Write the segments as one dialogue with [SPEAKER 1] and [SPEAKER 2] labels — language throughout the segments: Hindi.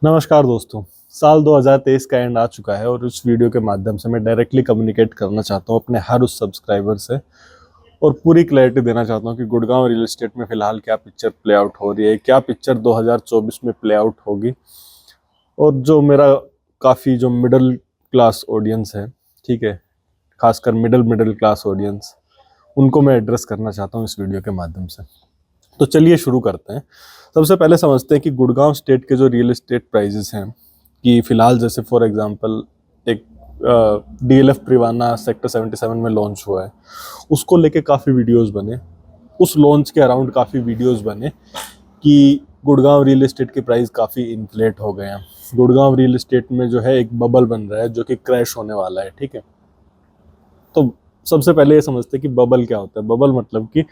[SPEAKER 1] नमस्कार दोस्तों। साल 2023 का एंड आ चुका है और इस वीडियो के माध्यम से मैं डायरेक्टली कम्युनिकेट करना चाहता हूँ अपने हर उस सब्सक्राइबर से और पूरी क्लैरिटी देना चाहता हूँ कि गुड़गांव रियल एस्टेट में फिलहाल क्या पिक्चर प्ले आउट हो रही है, क्या पिक्चर 2024 में प्ले आउट होगी। और जो मेरा काफ़ी जो मिडिल क्लास ऑडियंस है, ठीक है, खासकर मिडिल क्लास ऑडियंस, उनको मैं एड्रेस करना चाहता हूँ इस वीडियो के माध्यम से। तो चलिए शुरू करते हैं। सबसे पहले समझते हैं कि गुड़गांव स्टेट के जो रियल एस्टेट प्राइजेस हैं कि फिलहाल जैसे फॉर एग्जांपल एक डीएलएफ प्रिवाना सेक्टर 77 में लॉन्च हुआ है, उसको लेके काफ़ी वीडियोस बने, उस लॉन्च के अराउंड काफ़ी वीडियोस बने कि गुड़गांव रियल एस्टेट के प्राइस काफ़ी इन्फ्लेट हो गए हैं। गुड़गांव रियल एस्टेट में जो है एक बबल बन रहा है जो कि क्रैश होने वाला है, ठीक है। तो सबसे पहले ये समझते हैं कि बबल क्या होता है। बबल मतलब कि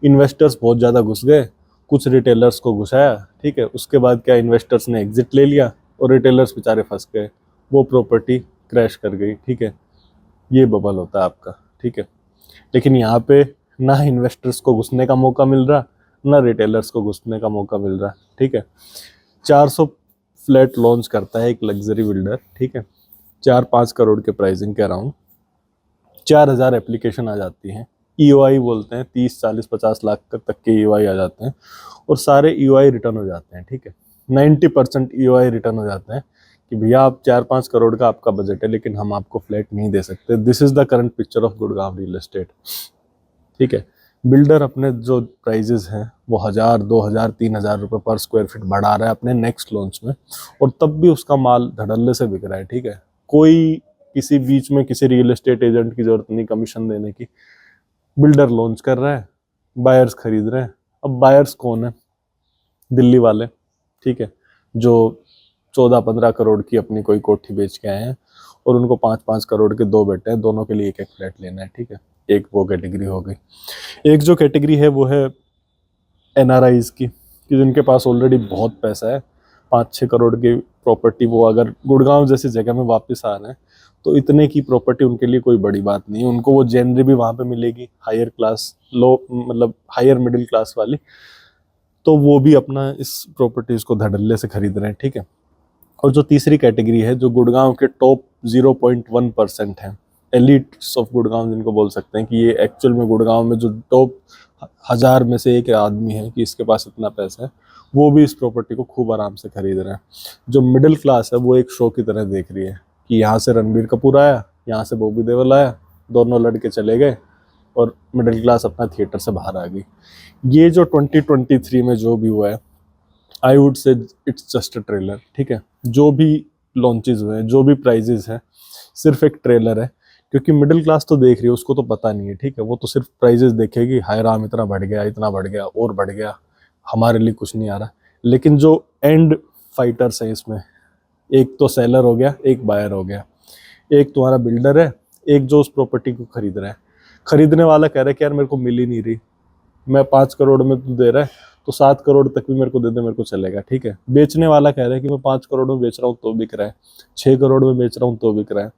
[SPEAKER 1] इन्वेस्टर्स बहुत ज़्यादा घुस गए, कुछ रिटेलर्स को घुसाया, ठीक है, उसके बाद क्या इन्वेस्टर्स ने एग्जिट ले लिया और रिटेलर्स बेचारे फंस गए, वो प्रॉपर्टी क्रैश कर गई, ठीक है। ये बबल होता है आपका, ठीक है। लेकिन यहाँ पे ना इन्वेस्टर्स को घुसने का मौका मिल रहा, ना रिटेलर्स को घुसने का मौका मिल रहा, ठीक है। 400 फ्लैट लॉन्च करता है एक लग्जरी बिल्डर, ठीक है, 4-5 करोड़ के प्राइसिंग के अराउंड, 4,000 एप्लीकेशन आ जाती हैं। ईओआई बोलते हैं, 30, 40, 50 लाख तक के ईओआई आ जाते हैं और सारे ईओआई रिटर्न हो जाते हैं, ठीक है। 90% ईओआई रिटर्न हो जाते हैं कि भैया आप 4-5 करोड़ का आपका बजट है लेकिन हम आपको फ्लैट नहीं दे सकते। This is the current picture of Gurgaon real estate, ठीक है। बिल्डर अपने जो प्राइजेस हैं वो 1,000, 2,000, 3,000 रुपये पर स्क्वायर फीट बढ़ा रहा है अपने नेक्स्ट लॉन्च में, और तब भी उसका माल धड़ल्ले से बिक रहा है, ठीक है। कोई किसी बीच में किसी रियल एस्टेट एजेंट की जरूरत नहीं कमीशन देने की। बिल्डर लॉन्च कर रहा है, बायर्स खरीद रहे हैं। अब बायर्स कौन है? दिल्ली वाले, ठीक है, जो 14-15 करोड़ की अपनी कोई कोठी बेच के आए हैं और उनको 5-5 करोड़ के दो बेटे हैं, दोनों के लिए एक एक फ्लैट लेना है, ठीक है। एक वो कैटेगरी हो गई। एक जो कैटेगरी है वो है एनआरआईज की, कि जिनके पास ऑलरेडी बहुत पैसा है, 5-6 करोड़ की प्रॉपर्टी, वो अगर गुड़गांव जैसी जगह में वापस आ रहे हैं तो इतने की प्रॉपर्टी उनके लिए कोई बड़ी बात नहीं है। उनको वो जेनरी भी वहाँ पे मिलेगी, हायर क्लास, लो मतलब हायर मिडिल क्लास वाली, तो वो भी अपना इस प्रॉपर्टीज को धड़ल्ले से खरीद रहे हैं, ठीक है। और जो तीसरी कैटेगरी है जो गुड़गांव के टॉप 0.1% है, एलिट्स ऑफ गुड़गांव जिनको बोल सकते हैं, कि ये एक्चुअल में गुड़गांव में जो टॉप 1,000 में से एक आदमी है कि इसके पास इतना पैसा है, वो भी इस प्रॉपर्टी को खूब आराम से खरीद रहे हैं। जो मिडिल क्लास है वो एक शो की तरह देख रही है कि यहाँ से रणबीर कपूर आया, यहाँ से बॉबी देओल आया, दोनों लड़के चले गए और मिडिल क्लास अपना थिएटर से बाहर आ गई। ये जो 2023 में जो भी हुआ है, I would say it's just a trailer, ठीक है। जो भी लॉन्चेस हुए हैं, जो भी प्राइजेस हैं, सिर्फ एक ट्रेलर है, क्योंकि मिडिल क्लास तो देख रही है, उसको तो पता नहीं है, ठीक है। वो तो सिर्फ प्राइजेस देखेगी, हाय राम इतना बढ़ गया, इतना बढ़ गया और बढ़ गया, हमारे लिए कुछ नहीं आ रहा। लेकिन जो एंड फाइटर्स हैं इसमें, एक तो सेलर हो गया, एक बायर हो गया, एक तुम्हारा बिल्डर है, एक जो उस प्रॉपर्टी को खरीद रहा है। खरीदने वाला कह रहा है कि यार मेरे को मिल ही नहीं रही, मैं 5 करोड़ में तू दे रहा है तो 7 करोड़ तक भी मेरे को दे दे, मेरे को चलेगा, ठीक है। बेचने वाला कह रहा है कि मैं 5 करोड़ में बेच रहा हूँ तो बिक रहा है, 6 करोड़ में बेच रहा हूँ तो बिक रहा है।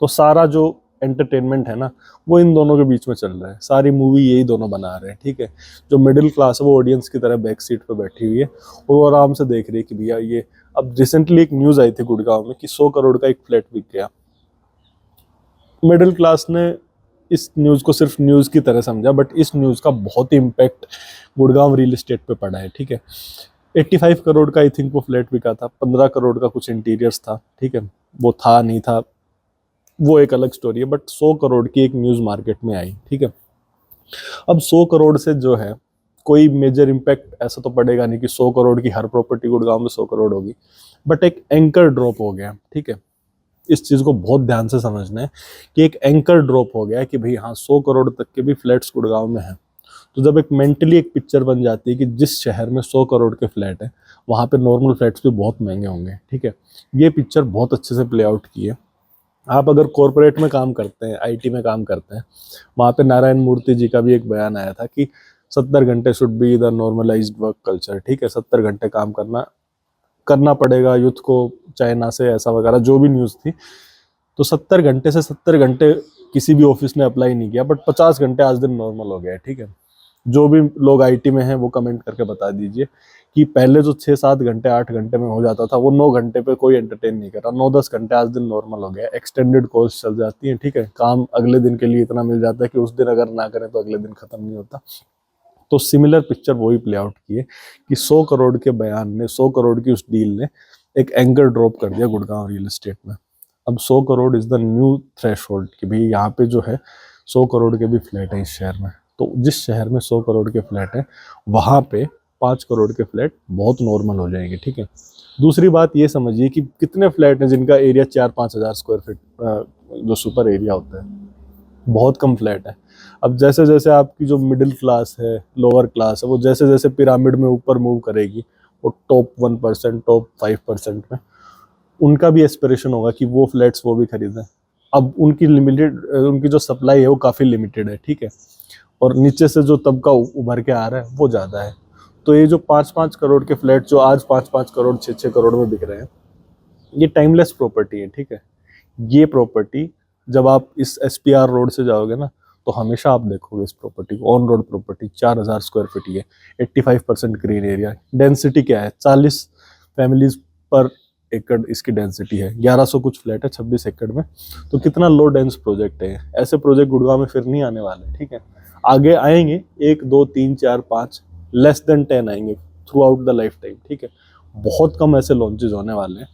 [SPEAKER 1] तो सारा जो एंटरटेनमेंट है ना, वो इन दोनों के बीच में चल रहा है, सारी मूवी यही दोनों बना रहे हैं, ठीक है। जो मिडिल क्लास है वो ऑडियंस की तरह बैक सीट पे बैठी हुई है, वो आराम से देख रही है कि भैया ये, अब रिसेंटली एक न्यूज आई थी गुड़गांव में कि 100 करोड़ का एक फ्लैट बिक गया। मिडिल क्लास ने इस न्यूज़ को सिर्फ न्यूज़ की तरह समझा, बट इस न्यूज़ का बहुत ही इम्पैक्ट गुड़गांव रियल एस्टेट पे पड़ा है, ठीक है। 85 करोड़ का आई थिंक वो फ्लैट बिका था, 15 करोड़ का कुछ इंटीरियर्स था, ठीक है। वो था नहीं था वो एक अलग स्टोरी है, बट 100 करोड़ की एक न्यूज़ मार्केट में आई, ठीक है। अब 100 करोड़ से जो है कोई मेजर इम्पैक्ट ऐसा तो पड़ेगा नहीं कि 100 करोड़ की हर प्रॉपर्टी गुड़गांव में 100 करोड़ होगी, बट एक एंकर ड्रॉप हो गया, ठीक है। इस चीज़ को बहुत ध्यान से समझना है कि एक एंकर ड्रॉप हो गया है कि भाई हाँ, 100 करोड़ तक के भी फ्लैट्स गुड़गांव में हैं। तो जब एक मेंटली एक पिक्चर बन जाती है कि जिस शहर में 100 करोड़ के फ्लैट हैं, वहाँ पे नॉर्मल फ्लैट्स भी बहुत महंगे होंगे, ठीक है। ये पिक्चर बहुत अच्छे से प्ले आउट की है। आप अगर कॉरपोरेट में काम करते हैं, आईटी में काम करते हैं, वहाँ पे नारायण मूर्ति जी का भी एक बयान आया था कि 70 घंटे should be the normalized work culture, ठीक है। 70 घंटे काम करना करना पड़ेगा यूथ को, चाइना से ऐसा वगैरह जो भी न्यूज़ थी। तो 70 घंटे से 70 घंटे किसी भी ऑफिस ने अप्लाई नहीं किया, बट 50 घंटे आज दिन नॉर्मल हो गया है, ठीक है। जो भी लोग आईटी में हैं वो कमेंट करके बता दीजिए कि पहले जो 6-7 घंटे 8 घंटे में हो जाता था वो 9 घंटे पे कोई एंटरटेन नहीं कर रहा। 9-10 घंटे आज दिन नॉर्मल हो गया। एक्सटेंडेड कोर्स चल जाती है, ठीक है, काम अगले दिन के लिए इतना मिल जाता है कि उस दिन अगर ना करें तो अगले दिन खत्म नहीं होता। तो सिमिलर पिक्चर वही प्ले आउट की है कि 100 करोड़ के बयान ने, 100 करोड़ की उस डील ने एक एंकर ड्रॉप कर दिया गुड़गांव रियल एस्टेट में। अब 100 crore is the new threshold कि भाई यहाँ पे जो है 100 करोड़ के भी फ्लैट है इस शहर में। तो जिस शहर में 100 करोड़ के फ्लैट है वहाँ पे 5 करोड़ के फ्लैट बहुत नॉर्मल हो जाएंगे, ठीक है। दूसरी बात ये समझिए कि कितने फ्लैट हैं जिनका एरिया 4-5 हज़ार स्क्वायर फीट जो सुपर एरिया होता है, बहुत कम फ्लैट है। अब जैसे जैसे आपकी जो मिडिल क्लास है, लोअर क्लास है, वो जैसे जैसे पिरामिड में ऊपर मूव करेगी, वो टॉप 1%, टॉप 5% में उनका भी एस्पिरेशन होगा कि वो फ्लैट्स वो भी खरीदें। अब उनकी जो सप्लाई है वो काफ़ी लिमिटेड है, ठीक है, और नीचे से जो तबका उभर के आ रहा है वो ज़्यादा है। तो ये जो 5-5 करोड़ के फ्लैट जो आज 5-5 करोड़ 6-6 करोड़ में बिक रहे हैं, ये टाइमलेस प्रॉपर्टी है, ठीक है। ये प्रॉपर्टी जब आप इस SPR रोड से जाओगे ना तो हमेशा आप देखोगे इस प्रॉपर्टी को। On road property 4,000 square feet की है, 85% ग्रीन एरिया। डेंसिटी क्या है? 40 फैमिलीज पर एकड़ इसकी डेंसिटी है। 1100 कुछ फ्लैट है 26 एकड़ में। तो कितना लो डेंस प्रोजेक्ट है। ऐसे प्रोजेक्ट गुड़गांव में फिर नहीं आने वाले, ठीक है। आगे आएंगे 1 2 3 4 5, लेस देन 10 आएंगे through out the life time, ठीक है। बहुत कम ऐसे लॉन्चेज होने वाले हैं।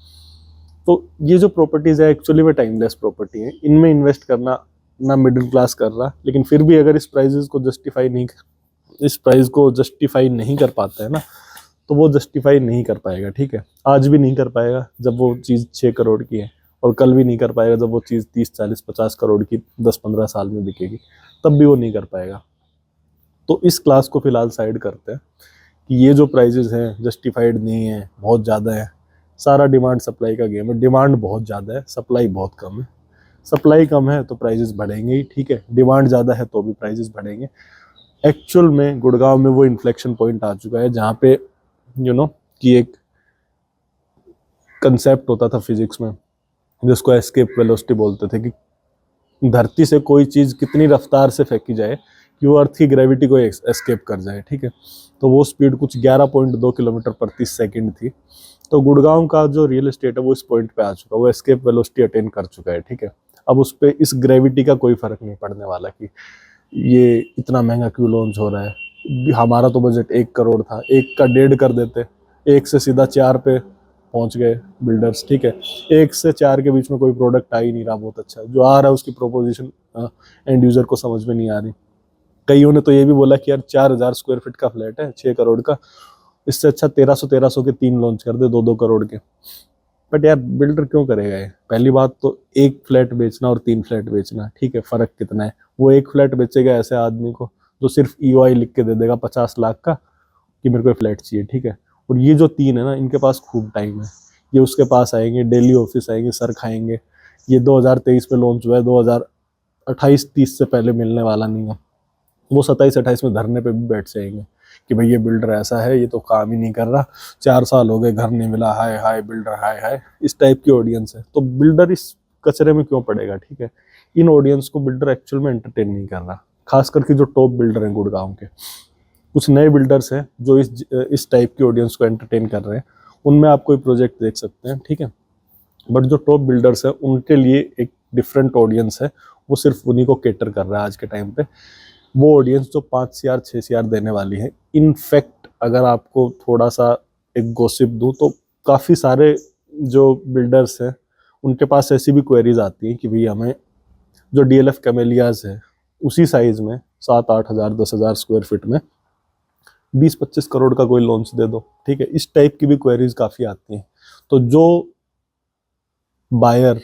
[SPEAKER 1] तो ये जो प्रॉपर्टीज है एक्चुअली में टाइमलेस प्रॉपर्टी है। इनमें इन्वेस्ट करना ना मिडिल क्लास कर रहा, लेकिन फिर भी अगर इस प्राइस को जस्टिफाई नहीं कर पाता है ना, तो वो जस्टिफाई नहीं कर पाएगा, ठीक है। आज भी नहीं कर पाएगा जब वो चीज़ 6 करोड़ की है, और कल भी नहीं कर पाएगा जब वो चीज़ 30-40-50 करोड़ की 10-15 साल में बिकेगी, तब भी वो नहीं कर पाएगा। तो इस क्लास को फिलहाल साइड करते हैं कि ये जो प्राइजेस हैं जस्टिफाइड नहीं है, बहुत ज़्यादा है। सारा डिमांड सप्लाई का गेम है। डिमांड बहुत ज़्यादा है, सप्लाई बहुत कम है। सप्लाई कम है तो प्राइजेस बढ़ेंगे ही, ठीक है। डिमांड ज़्यादा है तो भी प्राइजेस बढ़ेंगे। एक्चुअल में गुड़गांव में वो इन्फ्लेक्शन पॉइंट आ चुका है जहाँ पे कि एक कंसेप्ट होता था फिजिक्स में जिसको एस्केप वेलोसिटी बोलते थे, कि धरती से कोई चीज़ कितनी रफ्तार से फेंकी जाए कि वो अर्थ की ग्रेविटी को एस्केप कर जाए, ठीक है। तो वो स्पीड कुछ 11.2 किलोमीटर प्रति सेकंड थी। तो गुड़गांव का जो रियल एस्टेट है वो इस पॉइंट पे आ चुका, वो एस्केप वेलोसिटी अटेन कर चुका है, ठीक है। अब उस पर इस ग्रेविटी का कोई फर्क नहीं पड़ने वाला कि ये इतना महंगा क्यों लॉन्च हो रहा है। हमारा तो बजट 1 करोड़ था, 1 का 1.5 कर देते, 1 से सीधा 4 पे पहुंच गए बिल्डर्स, ठीक है। 1 से 4 के बीच में कोई प्रोडक्ट आ ही नहीं रहा बहुत अच्छा, जो आ रहा है उसकी प्रोपोजिशन एंड यूजर को समझ में नहीं आ रही। कईयों ने तो ये भी बोला कि यार 4,000 स्क्वायर फीट का फ्लैट है 6 करोड़ का, इससे अच्छा 1300 के 3 लॉन्च कर दे 2-2 करोड़ के। बट यार बिल्डर क्यों करेगा ये? पहली बात तो 1 फ्लैट बेचना और 3 फ्लैट बेचना, ठीक है, फर्क कितना है। वो 1 फ्लैट बेचेगा ऐसे आदमी को जो सिर्फ EOI लिख के दे देगा 50 लाख का कि मेरे को फ्लैट चाहिए, ठीक है। और ये जो 3 है ना, इनके पास खूब टाइम है। ये उसके पास आएंगे, डेली ऑफिस आएंगे, सर खाएंगे। ये 2023 में लॉन्च हुआ है, 2028-30 से पहले मिलने वाला नहीं है। वो 27-28 में धरने पे भी बैठ जाएंगे कि भाई ये बिल्डर ऐसा है, ये तो काम ही नहीं कर रहा, 4 साल हो गए घर नहीं मिला, हाय हाय बिल्डर हाय हाय। इस टाइप की ऑडियंस है। तो बिल्डर इस कचरे में क्यों पड़ेगा, ठीक है। इन ऑडियंस को बिल्डर एक्चुअल में एंटरटेन नहीं कर रहा, खास करके जो टॉप बिल्डर हैं गुड़गांव के। कुछ नए बिल्डर्स हैं जो इस टाइप की ऑडियंस को एंटरटेन कर रहे हैं, उनमें आप कोई प्रोजेक्ट देख सकते हैं, ठीक है। बट जो टॉप बिल्डर्स हैं उनके लिए एक डिफरेंट ऑडियंस है, वो सिर्फ उन्हीं को केटर कर रहा है आज के टाइम पे। वो ऑडियंस जो 5 CR 6 CR देने वाली है। इनफैक्ट अगर आपको थोड़ा सा एक गॉसिप दूं तो काफ़ी सारे जो बिल्डर्स हैं उनके पास ऐसी भी क्वेरीज आती हैं कि भाई हमें जो DLF कैमेलियाज है उसी साइज में 7-8 हज़ार 10,000 स्क्वायर फीट में 20-25 करोड़ का कोई लॉन्च दे दो, ठीक है। इस टाइप की भी क्वेरीज काफ़ी आती हैं। तो जो बायर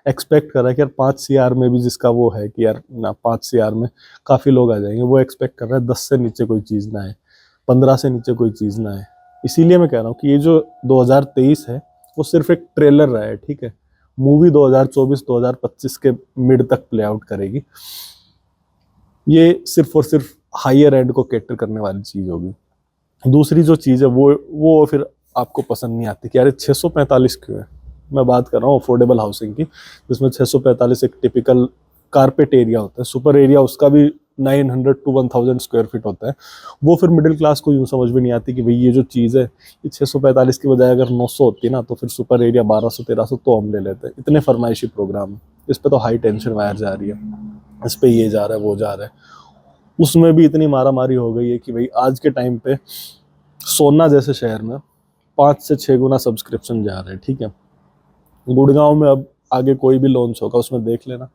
[SPEAKER 1] एक्सपेक्ट कर रहा है कि यार 5 CR में भी जिसका वो है कि यार ना 5 CR में काफ़ी लोग आ जाएंगे, वो एक्सपेक्ट कर रहा है 10 से नीचे कोई चीज़ ना आए, 15 से नीचे कोई चीज़ ना आए। इसीलिए मैं कह रहा हूँ कि ये जो 2023 है वो सिर्फ एक ट्रेलर रहा है, ठीक है। मूवी 2024-2025 के मिड तक प्ले आउट करेगी। ये सिर्फ और सिर्फ हायर एंड को कैटर करने वाली चीज़ होगी। दूसरी जो चीज़ है वो फिर आपको पसंद नहीं आती कि यार 645 क्यों है। मैं बात कर रहा हूँ अफोर्डेबल हाउसिंग की, जिसमें 645 एक टिपिकल कारपेट एरिया होता है। सुपर एरिया उसका भी 900 to 1000 स्क्वायर फीट होता है। वो फिर मिडिल क्लास को यूँ समझ में नहीं आती कि भाई ये जो चीज़ है ये 645 की बजाय अगर 900 होती ना तो फिर सुपर एरिया 1200-1300 तो हम ले लेते हैं। इतने फरमाइशी प्रोग्राम है, इस पर तो हाई टेंशन वायर जा रही है, इस पर ये जा रहा है वो जा रहा है। उसमें भी इतनी मारा मारी हो गई है कि भाई आज के टाइम पे सोना जैसे शहर में 5 से 6 गुना सब्सक्रिप्शन जा रहे हैं, ठीक है। गुड़गांव में अब आगे कोई भी लॉन्च होगा उसमें देख लेना,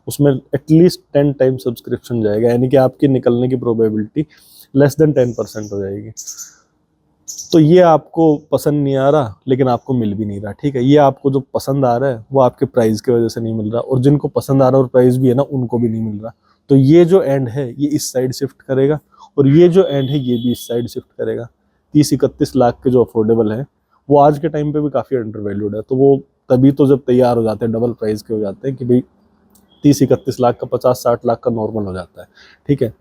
[SPEAKER 1] उसमें एटलीस्ट 10 टाइम सब्सक्रिप्शन जाएगा, यानी कि आपकी निकलने की प्रोबेबिलिटी लेस देन 10% हो जाएगी। तो ये आपको पसंद नहीं आ रहा लेकिन आपको मिल भी नहीं रहा, ठीक है। ये आपको जो पसंद आ रहा है वो आपके प्राइस की वजह से नहीं मिल रहा, और जिनको पसंद आ रहा है और प्राइस भी है ना उनको भी नहीं मिल रहा। तो ये जो एंड है ये इस साइड शिफ्ट करेगा, और ये जो एंड है ये भी इस साइड शिफ्ट करेगा। 30-31 लाख के जो अफोर्डेबल है वो आज के टाइम पे भी काफ़ी अंडर वैल्यूड है। तो वो तभी तो जब तैयार हो जाते हैं डबल प्राइस के हो जाते हैं कि भाई 30-31 लाख का 50-60 लाख का नॉर्मल हो जाता है, ठीक है।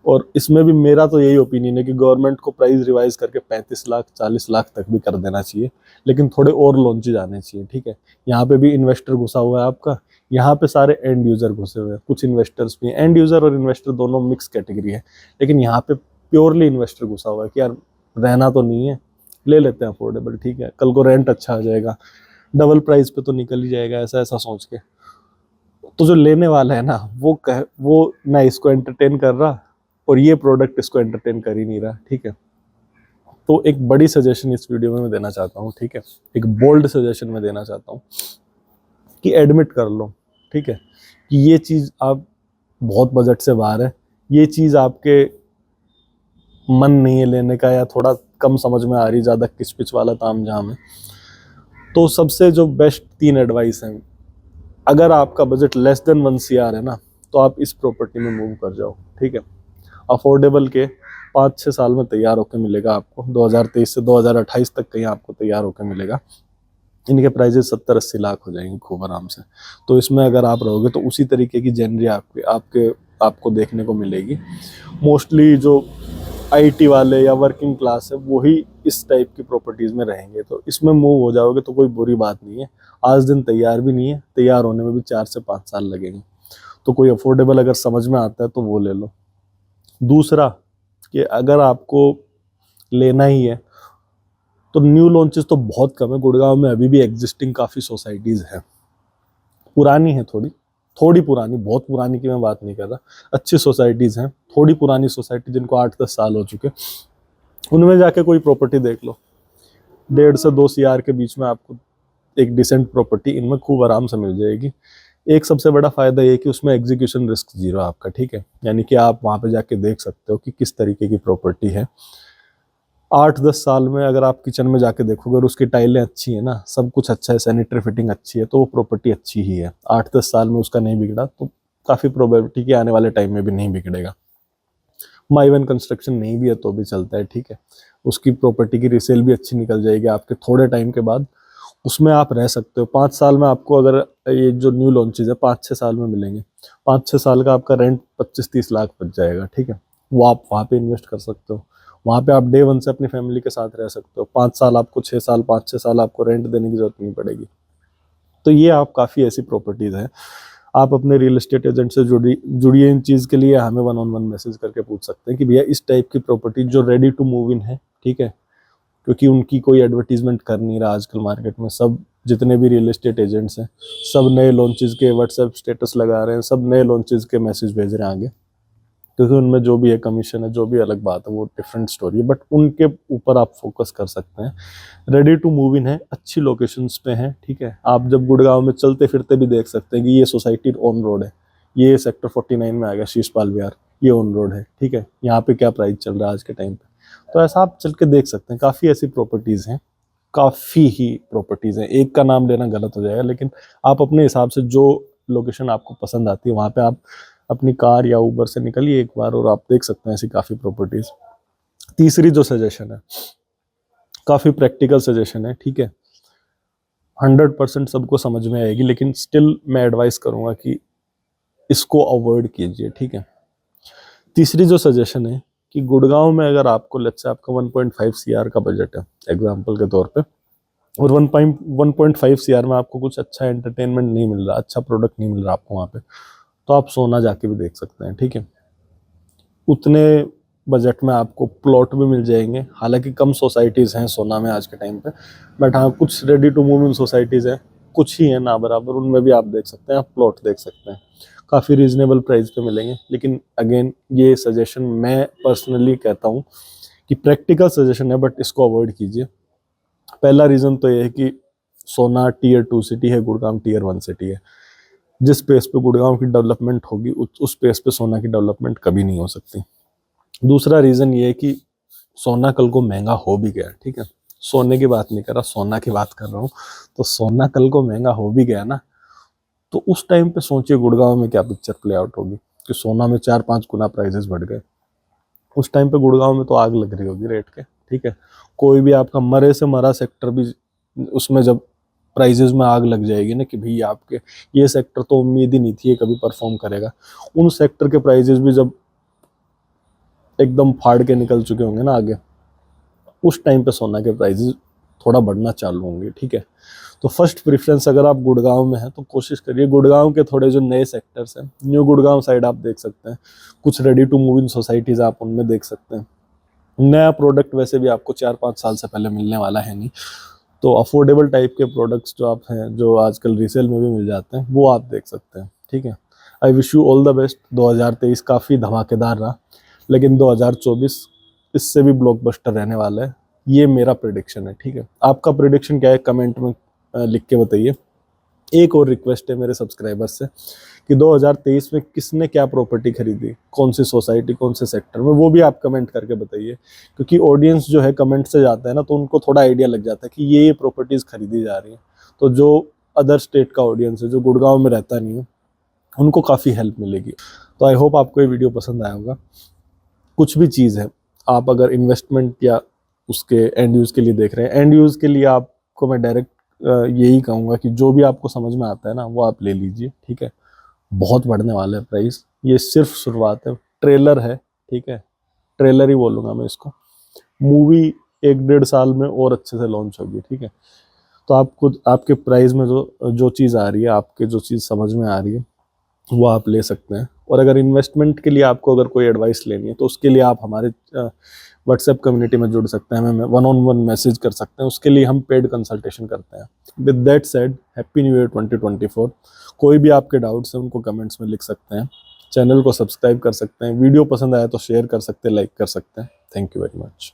[SPEAKER 1] और इसमें भी मेरा तो यही ओपिनियन है कि गवर्नमेंट को प्राइस रिवाइज करके 35 लाख 40 लाख तक भी कर देना चाहिए, लेकिन थोड़े और लॉन्चेज आने चाहिए, ठीक है। यहाँ पे भी इन्वेस्टर घुसा हुआ है आपका, यहाँ पे सारे एंड यूजर घुसे हुए हैं, कुछ इन्वेस्टर्स भी हैं। एंड यूजर और इन्वेस्टर दोनों मिक्स कैटेगरी है, लेकिन यहाँ पे प्योरली इन्वेस्टर घुसा हुआ है कि यार रहना तो नहीं है, ले लेते हैं अफोर्डेबल, ठीक है, कल को रेंट अच्छा आ जाएगा, डबल प्राइस पे तो निकल ही जाएगा, ऐसा ऐसा सोच के। तो जो लेने वाला है ना वो ना इसको एंटरटेन कर रहा और ये प्रोडक्ट इसको एंटरटेन कर ही नहीं रहा, ठीक है। तो एक बड़ी सजेशन इस वीडियो में मैं देना चाहता हूँ, ठीक है, एक बोल्ड सजेशन मैं देना चाहता हूँ कि एडमिट कर लो, ठीक है, कि ये चीज़ आप बहुत बजट से बाहर है, ये चीज़ आपके मन नहीं है लेने का, या थोड़ा कम समझ में आ रही, ज़्यादा किचपिच वाला ताम झाम है। तो सबसे जो बेस्ट 3 एडवाइस हैं, अगर आपका बजट लेस देन 1 CR है ना तो आप इस प्रॉपर्टी में मूव कर जाओ, ठीक है। अफोर्डेबल के 5-6 साल में तैयार होकर मिलेगा आपको, 2023 से 2028 तक कहीं आपको तैयार होकर मिलेगा। इनके प्राइजेस 70-80 लाख हो जाएंगे खूब आराम से। तो इसमें अगर आप रहोगे तो उसी तरीके की जेनरी आपको देखने को मिलेगी। मोस्टली जो IT वाले या वर्किंग क्लास है वही इस टाइप की प्रॉपर्टीज़ में रहेंगे, तो इसमें मूव हो जाओगे तो कोई बुरी बात नहीं है। आज दिन तैयार भी नहीं है, तैयार होने में भी 4 से 5 साल लगेंगे। तो कोई अफोर्डेबल अगर समझ में आता है तो वो ले लो। दूसरा कि अगर आपको लेना ही है तो न्यू लॉन्चेस तो बहुत कम है। गुड़गांव में अभी भी एग्जिस्टिंग काफ़ी सोसाइटीज़ हैं, पुरानी है, थोड़ी पुरानी, बहुत पुरानी की मैं बात नहीं कर रहा, अच्छी सोसाइटीज़ हैं। थोड़ी पुरानी सोसाइटी जिनको 8-10 साल हो चुके, उनमें जाके कोई प्रॉपर्टी देख लो, 1.5 से 2 CR के बीच में आपको एक डिसेंट प्रॉपर्टी इनमें खूब आराम से मिल जाएगी। एक सबसे बड़ा फ़ायदा ये कि उसमें एग्जीक्यूशन रिस्क जीरो आपका, ठीक है, यानी कि आप वहाँ पे जाके देख सकते हो कि किस तरीके की प्रॉपर्टी है। 8-10 साल में अगर आप किचन में जाके देखोगे और उसकी टाइलें अच्छी है ना, सब कुछ अच्छा है, सैनिटरी फिटिंग अच्छी है, तो वो प्रॉपर्टी अच्छी ही है। 8-10 साल में उसका नहीं बिगड़ा तो काफ़ी प्रोबेबिलिटी कि आने वाले टाइम में भी नहीं बिगड़ेगा। माई वन कंस्ट्रक्शन नहीं भी है तो भी चलता है, ठीक है। उसकी प्रॉपर्टी की रिसेल भी अच्छी निकल जाएगी आपके थोड़े टाइम के बाद, उसमें आप रह सकते हो। 5 साल में आपको, अगर ये जो न्यू लॉन्चेज है 5-6 साल में मिलेंगे, 5-6 साल का आपका रेंट 25-30 लाख बच जाएगा, ठीक है। वो आप वहाँ पे इन्वेस्ट कर सकते हो, वहाँ पे आप डे 1 से अपनी फैमिली के साथ रह सकते हो। 5 साल आपको 6 साल 5-6 साल आपको रेंट देने की जरूरत नहीं पड़ेगी। तो ये आप काफ़ी ऐसी प्रॉपर्टीज़ हैं, आप अपने रियल एस्टेट एजेंट से जुड़िए। इन चीज़ के लिए हमें 1-on-1 मैसेज करके पूछ सकते हैं कि भैया इस टाइप की प्रॉपर्टी जो रेडी टू मूव इन है, ठीक है, क्योंकि उनकी कोई एडवर्टीजमेंट कर नहीं रहा आजकल मार्केट में। सब जितने भी रियल एस्टेट एजेंट्स हैं सब नए लॉन्चेस के व्हाट्सएप स्टेटस लगा रहे हैं, सब नए लॉन्चेस के मैसेज भेज रहे हैं आगे, क्योंकि उनमें जो भी है कमीशन है, जो भी अलग बात है, वो डिफरेंट स्टोरी है, बट उनके ऊपर आप फोकस कर सकते हैं। रेडी टू मूव इन है, अच्छी लोकेशंस पे है, ठीक है। आप जब गुड़गांव में चलते फिरते भी देख सकते हैं कि ये सोसाइटी ऑन रोड है, ये सेक्टर 49 में आ गया शीशपाल विहार, ये ऑन रोड है, ठीक है। यहाँ पे क्या प्राइस चल रहा है आज के टाइम पे, तो ऐसा आप चल के देख सकते हैं। काफ़ी ऐसी प्रॉपर्टीज़ हैं, काफ़ी ही प्रॉपर्टीज़ हैं, एक का नाम लेना गलत हो जाएगा, लेकिन आप अपने हिसाब से जो लोकेशन आपको पसंद आती है वहाँ पे आप अपनी कार या उबर से निकलिए एक बार और आप देख सकते हैं ऐसी काफ़ी प्रॉपर्टीज़। तीसरी जो सजेशन है, काफ़ी प्रैक्टिकल सजेशन है, ठीक है, 100% सबको समझ में आएगी, लेकिन स्टिल मैं एडवाइस करूँगा कि इसको अवॉइड कीजिए, ठीक है। तीसरी जो सजेशन है कि गुड़गांव में अगर आपको, लेट्स से आपका 1.5 CR का बजट है एग्जांपल के तौर पे, और 1.5 CR में आपको कुछ अच्छा एंटरटेनमेंट नहीं मिल रहा, अच्छा प्रोडक्ट नहीं मिल रहा आपको वहाँ पे, तो आप सोना जाके भी देख सकते हैं, ठीक है। उतने बजट में आपको प्लॉट भी मिल जाएंगे। हालांकि कम सोसाइटीज़ हैं सोना में आज के टाइम पे, बट हाँ कुछ ready to move in societies हैं, कुछ ही हैं ना बराबर, उनमें भी आप देख सकते हैं, आप प्लॉट देख सकते हैं, काफ़ी रीजनेबल प्राइस पे मिलेंगे। लेकिन अगेन ये सजेशन मैं पर्सनली कहता हूँ कि प्रैक्टिकल सजेशन है, बट इसको अवॉइड कीजिए। पहला रीज़न तो ये है कि सोना टीयर 2 सिटी है, गुड़गांव टीयर 1 सिटी है। जिस पेस पे गुड़गांव की डेवलपमेंट होगी उस पेस पे सोना की डेवलपमेंट कभी नहीं हो सकती। दूसरा रीज़न ये है कि सोना कल को महंगा हो भी गया, ठीक है, सोने की बात नहीं कर रहा, सोना की बात कर रहा हूँ, तो सोना कल को महंगा हो भी गया ना, तो उस टाइम पे सोचिए गुड़गांव में क्या पिक्चर प्ले आउट होगी कि सोना में 4-5 गुना प्राइसेस बढ़ गए। उस टाइम पे गुड़गांव में तो आग लग रही होगी रेट के, ठीक है। कोई भी आपका मरे से मरा सेक्टर भी, उसमें जब प्राइजेस में आग लग जाएगी ना कि भाई आपके ये सेक्टर तो उम्मीद ही नहीं थी ये कभी परफॉर्म करेगा, उन सेक्टर के प्राइजेस भी जब एकदम फाड़ के निकल चुके होंगे ना आगे, उस टाइम पे सोना के प्राइजेस थोड़ा बढ़ना चालू होंगे, ठीक है। तो फर्स्ट प्रेफरेंस अगर आप गुड़गांव में हैं तो कोशिश करिए गुड़गांव के थोड़े जो नए सेक्टर्स हैं, न्यू गुड़गांव साइड आप देख सकते हैं, कुछ ready to move in societies आप उनमें देख सकते हैं। नया प्रोडक्ट वैसे भी आपको 4-5 साल से पहले मिलने वाला है नहीं, तो अफोर्डेबल टाइप के प्रोडक्ट्स जो आप हैं, जो आजकल रीसेल में भी मिल जाते हैं, वो आप देख सकते हैं, ठीक है। I wish you all the best. 2023 काफ़ी धमाकेदार रहा, लेकिन 2024 इससे भी ब्लॉकबस्टर रहने वाला है, ये मेरा प्रिडिक्शन है, ठीक है। आपका प्रिडिक्शन क्या है कमेंट में लिख के बताइए। एक और रिक्वेस्ट है मेरे सब्सक्राइबर्स से कि 2023 में किसने क्या प्रॉपर्टी खरीदी, कौन सी सोसाइटी, कौन से सेक्टर में, वो भी आप कमेंट करके बताइए, क्योंकि ऑडियंस जो है कमेंट से जाता है ना, तो उनको थोड़ा आइडिया लग जाता है कि ये प्रॉपर्टीज़ खरीदी जा रही हैं। तो जो अदर स्टेट का ऑडियंस है, जो गुड़गांव में रहता नहीं है, उनको काफ़ी हेल्प मिलेगी। तो आई होप आपको ये वीडियो पसंद आया होगा। कुछ भी चीज़ है, आप अगर इन्वेस्टमेंट या उसके एंड यूज़ के लिए देख रहे हैं, एंड यूज़ के लिए आपको मैं डायरेक्ट यही कहूँगा कि जो भी आपको समझ में आता है ना वो आप ले लीजिए, ठीक है। बहुत बढ़ने वाला है प्राइस, ये सिर्फ शुरुआत है, ट्रेलर है, ठीक है, ट्रेलर ही बोलूँगा मैं इसको। मूवी 1-1.5 साल में और अच्छे से लॉन्च होगी, ठीक है। तो आपको आपके प्राइस में जो जो चीज़ आ रही है, आपके जो चीज़ समझ में आ रही है, वो आप ले सकते हैं। और अगर इन्वेस्टमेंट के लिए आपको अगर कोई एडवाइस लेनी है तो उसके लिए आप हमारे व्हाट्सएप कम्युनिटी में जुड़ सकते हैं, हमें 1-on-1 मैसेज कर सकते हैं, उसके लिए हम पेड कंसल्टेशन करते हैं। With that said, happy new year 2024। कोई भी आपके डाउट्स हैं उनको कमेंट्स में लिख सकते हैं, चैनल को सब्सक्राइब कर सकते हैं, वीडियो पसंद आया तो शेयर कर सकते हैं, लाइक कर सकते हैं। Thank you very much.